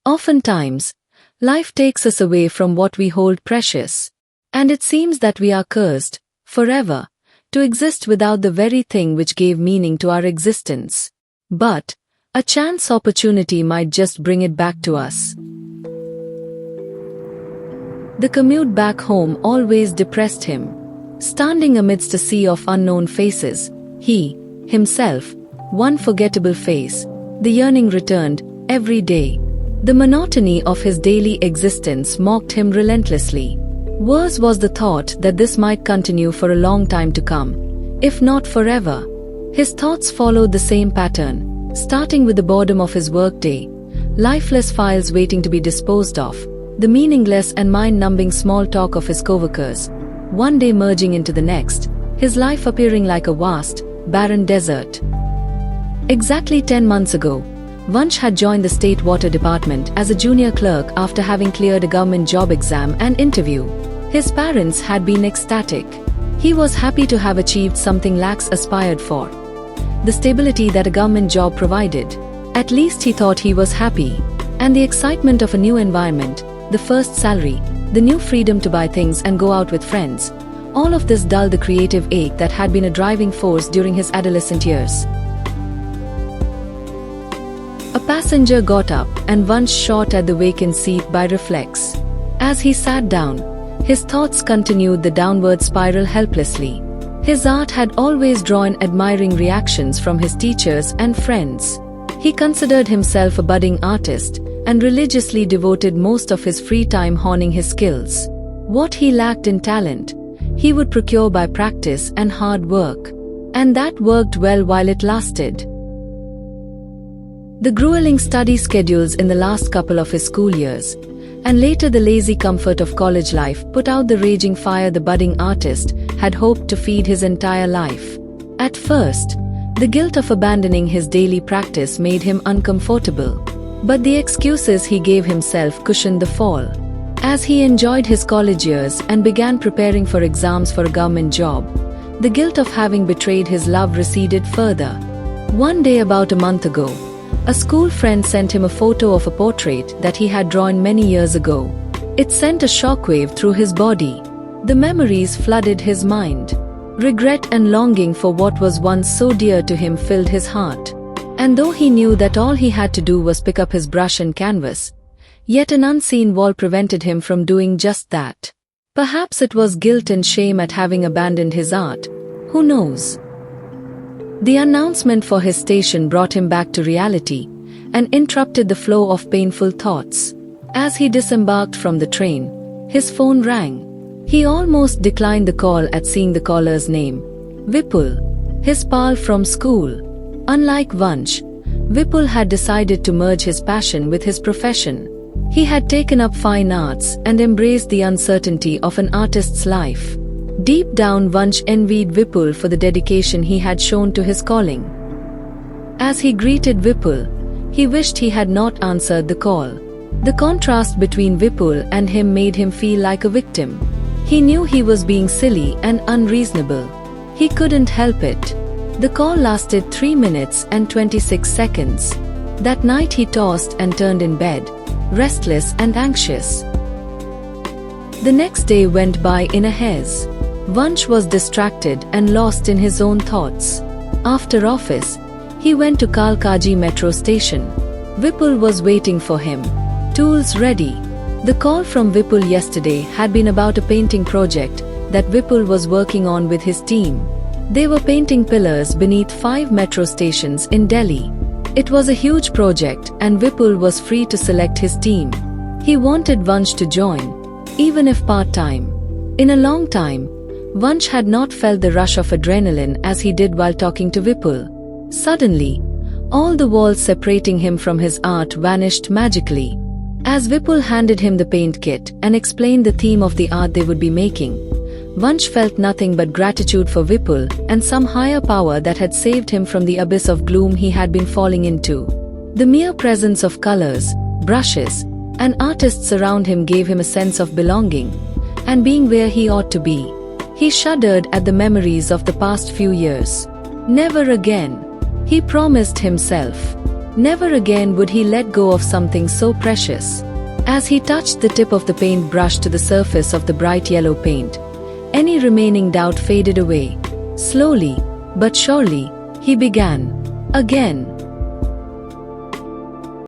Oftentimes, life takes us away from what we hold precious, and it seems that we are cursed, forever, to exist without the very thing which gave meaning to our existence. But a chance opportunity might just bring it back to us. The commute back home always depressed him. Standing amidst a sea of unknown faces, he, himself, one forgettable face, the yearning returned, every day. The monotony of his daily existence mocked him relentlessly. Worse was the thought that this might continue for a long time to come, if not forever. His thoughts followed the same pattern, starting with the boredom of his workday, lifeless files waiting to be disposed of, the meaningless and mind-numbing small talk of his coworkers, one day merging into the next, his life appearing like a vast, barren desert. Exactly 10 months ago, Vansh had joined the State Water Department as a junior clerk after having cleared a government job exam and interview. His parents had been ecstatic. He was happy to have achieved something lakhs aspired for. The stability that a government job provided. At least he thought he was happy. And the excitement of a new environment, the first salary, the new freedom to buy things and go out with friends. All of this dulled the creative ache that had been a driving force during his adolescent years. A passenger got up and Vansh shot at the vacant seat by reflex. As he sat down, his thoughts continued the downward spiral helplessly. His art had always drawn admiring reactions from his teachers and friends. He considered himself a budding artist and religiously devoted most of his free time honing his skills. What he lacked in talent, he would procure by practice and hard work. And that worked well while it lasted. The grueling study schedules in the last couple of his school years, and later the lazy comfort of college life put out the raging fire the budding artist had hoped to feed his entire life. At first, the guilt of abandoning his daily practice made him uncomfortable, but the excuses he gave himself cushioned the fall. As he enjoyed his college years and began preparing for exams for a government job, the guilt of having betrayed his love receded further. One day about a month ago, a school friend sent him a photo of a portrait that he had drawn many years ago. It sent a shockwave through his body. The memories flooded his mind. Regret and longing for what was once so dear to him filled his heart. And though he knew that all he had to do was pick up his brush and canvas, yet an unseen wall prevented him from doing just that. Perhaps it was guilt and shame at having abandoned his art. Who knows? The announcement for his station brought him back to reality and interrupted the flow of painful thoughts. As he disembarked from the train, his phone rang. He almost declined the call at seeing the caller's name. Vipul, his pal from school. Unlike Vansh, Vipul had decided to merge his passion with his profession. He had taken up fine arts and embraced the uncertainty of an artist's life. Deep down, Vansh envied Vipul for the dedication he had shown to his calling. As he greeted Vipul, he wished he had not answered the call. The contrast between Vipul and him made him feel like a victim. He knew he was being silly and unreasonable. He couldn't help it. The call lasted 3 minutes and 26 seconds. That night he tossed and turned in bed, restless and anxious. The next day went by in a haze. Vansh was distracted and lost in his own thoughts. After office, he went to Kalkaji metro station. Vipul was waiting for him. Tools ready. The call from Vipul yesterday had been about a painting project that Vipul was working on with his team. They were painting pillars beneath 5 metro stations in Delhi. It was a huge project and Vipul was free to select his team. He wanted Vansh to join, even if part-time. In a long time, Vansh had not felt the rush of adrenaline as he did while talking to Vipul. Suddenly, all the walls separating him from his art vanished magically. As Vipul handed him the paint kit and explained the theme of the art they would be making, Vansh felt nothing but gratitude for Vipul and some higher power that had saved him from the abyss of gloom he had been falling into. The mere presence of colors, brushes, and artists around him gave him a sense of belonging and being where he ought to be. He shuddered at the memories of the past few years. Never again, he promised himself. Never again would he let go of something so precious. As he touched the tip of the paintbrush to the surface of the bright yellow paint, any remaining doubt faded away. Slowly, but surely, he began again.